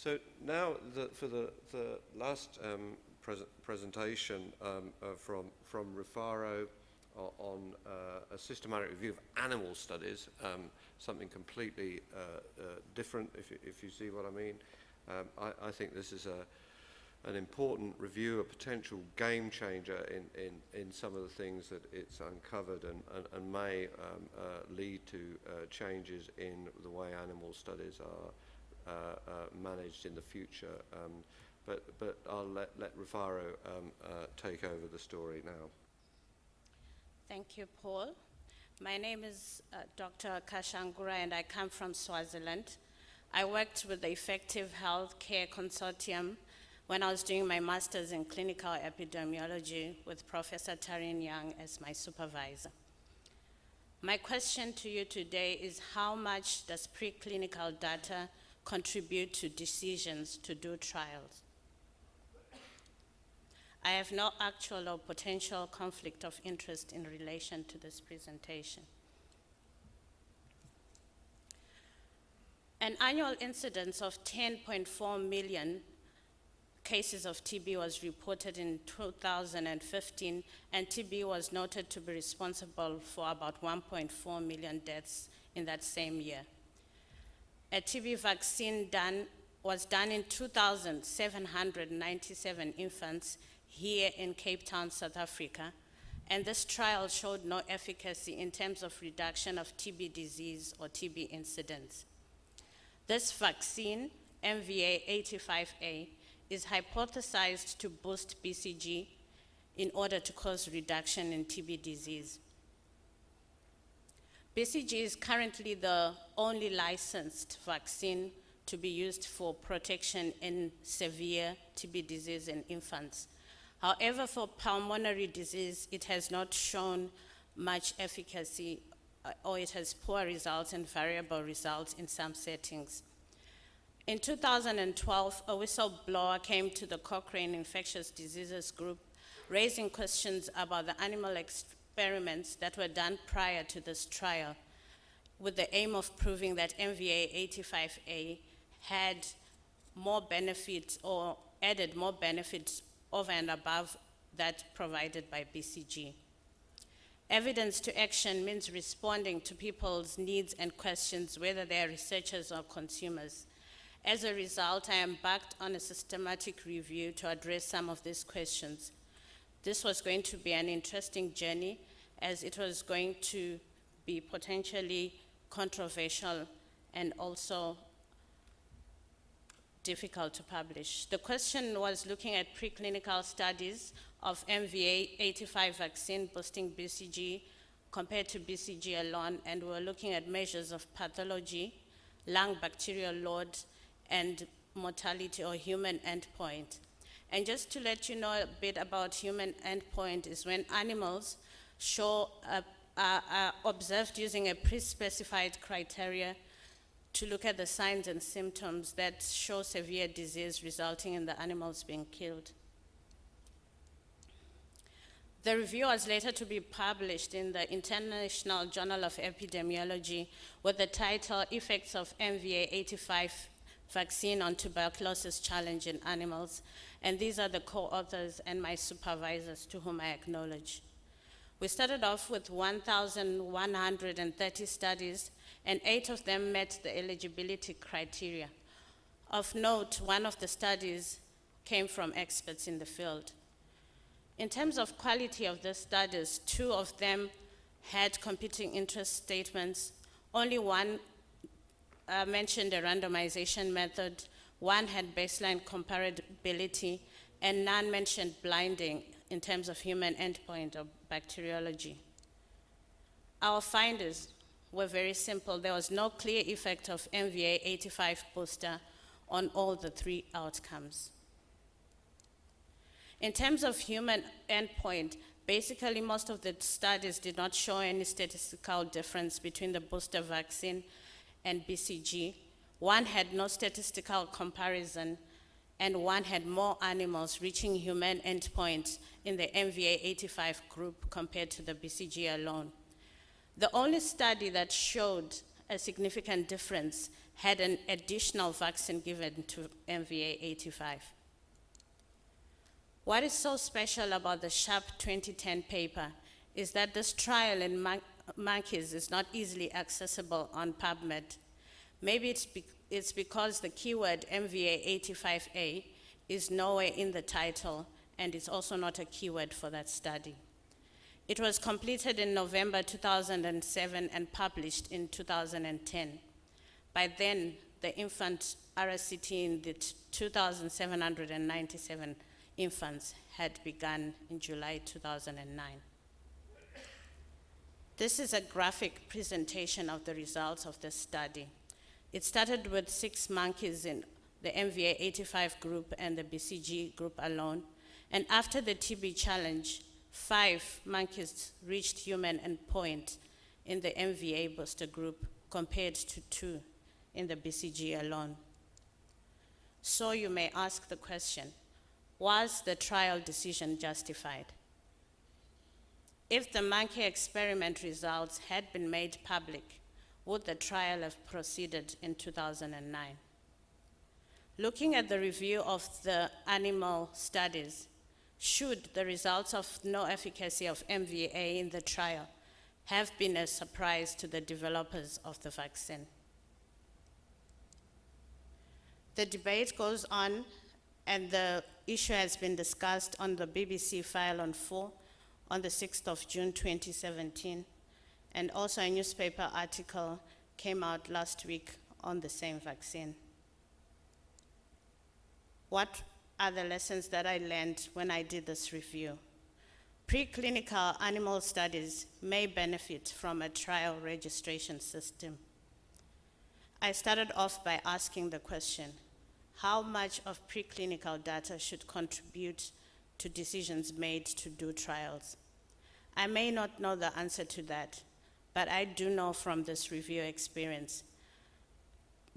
So now, for the last presentation from Rufaro on a systematic review of animal studies, something completely different, if you see what I mean. I think this is an important review, a potential game changer in some of the things that it's uncovered, and may lead to changes in the way animal studies are managed in the future. But I'll let Rufaro take over the story now. Thank you, Paul. My name is Dr. Kashangura, and I come from Swaziland. I worked with the Effective Health Care Consortium when I was doing my master's in clinical epidemiology with Professor Taryn Young as my supervisor. My question to you today is, how much does preclinical data contribute to decisions to do trials? I have no actual or potential conflict of interest in relation to this presentation. An annual incidence of 10.4 million cases of TB was reported in 2015, and TB was noted to be responsible for about 1.4 million deaths in that same year. A TB vaccine was done in 2,797 infants here in Cape Town, South Africa, and this trial showed no efficacy in terms of reduction of TB disease or TB incidence. This vaccine, MVA-85A, is hypothesized to boost BCG in order to cause reduction in TB disease. BCG is currently the only licensed vaccine to be used for protection in severe TB disease in infants. However, for pulmonary disease, it has not shown much efficacy, or it has poor results and variable results in some settings. In 2012, a whistleblower came to the Cochrane Infectious Diseases Group, raising questions about the animal experiments that were done prior to this trial, with the aim of proving that MVA-85A had more benefits or added more benefits over and above that provided by BCG. Evidence to action means responding to people's needs and questions, whether they are researchers or consumers. As a result, I embarked on a systematic review to address some of these questions. This was going to be an interesting journey, as it was going to be potentially controversial and also difficult to publish. The question was looking at preclinical studies of MVA-85 vaccine boosting BCG compared to BCG alone, and we were looking at measures of pathology, lung bacterial load, and mortality or human endpoint. And just to let you know a bit about human endpoint is when animals are observed using a pre-specified criteria to look at the signs and symptoms that show severe disease resulting in the animals being killed. The review was later to be published in the International Journal of Epidemiology with the title Effects of MVA-85 Vaccine on Tuberculosis Challenge in Animals, and these are the co-authors and my supervisors to whom I acknowledge. We started off with 1,130 studies, and 8 of them met the eligibility criteria. Of note, one of the studies came from experts in the field. In terms of quality of the studies, 2 of them had competing interest statements. Only one mentioned a randomization method, 1 had baseline comparability, and none mentioned blinding in terms of human endpoint or bacteriology. Our findings were very simple. There was no clear effect of MVA-85 booster on all the 3 outcomes. In terms of human endpoint, basically most of the studies did not show any statistical difference between the booster vaccine and BCG. 1 had no statistical comparison, and 1 had more animals reaching human endpoints in the MVA-85 group compared to the BCG alone. The only study that showed a significant difference had an additional vaccine given to MVA 85. What is so special about the Sharp 2010 paper is that this trial in monkeys is not easily accessible on PubMed. Maybe it's because the keyword MVA 85A is nowhere in the title, and it's also not a keyword for that study. It was completed in November 2007 and published in 2010. By then, the infant RSCT in the 2,797 infants had begun in July 2009. This is a graphic presentation of the results of this study. It started with 6 monkeys in the MVA 85 group and the BCG group alone, and after the TB challenge, 5 monkeys reached human endpoint in the MVA booster group compared to 2 in the BCG alone. So you may ask the question, was the trial decision justified? If the monkey experiment results had been made public, would the trial have proceeded in 2009? Looking at the review of the animal studies, should the results of no efficacy of MVA in the trial have been a surprise to the developers of the vaccine? The debate goes on, and the issue has been discussed on the BBC File on 4 on the 6th of June 2017, and also a newspaper article came out last week on the same vaccine. What are the lessons that I learned when I did this review? Preclinical animal studies may benefit from a trial registration system. I started off by asking the question, how much of preclinical data should contribute to decisions made to do trials? I may not know the answer to that, but I do know from this review experience,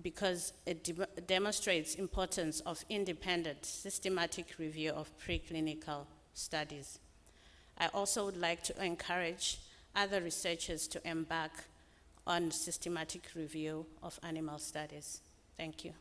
because it demonstrates importance of independent, systematic review of preclinical studies. I also would like to encourage other researchers to embark on systematic review of animal studies. Thank you.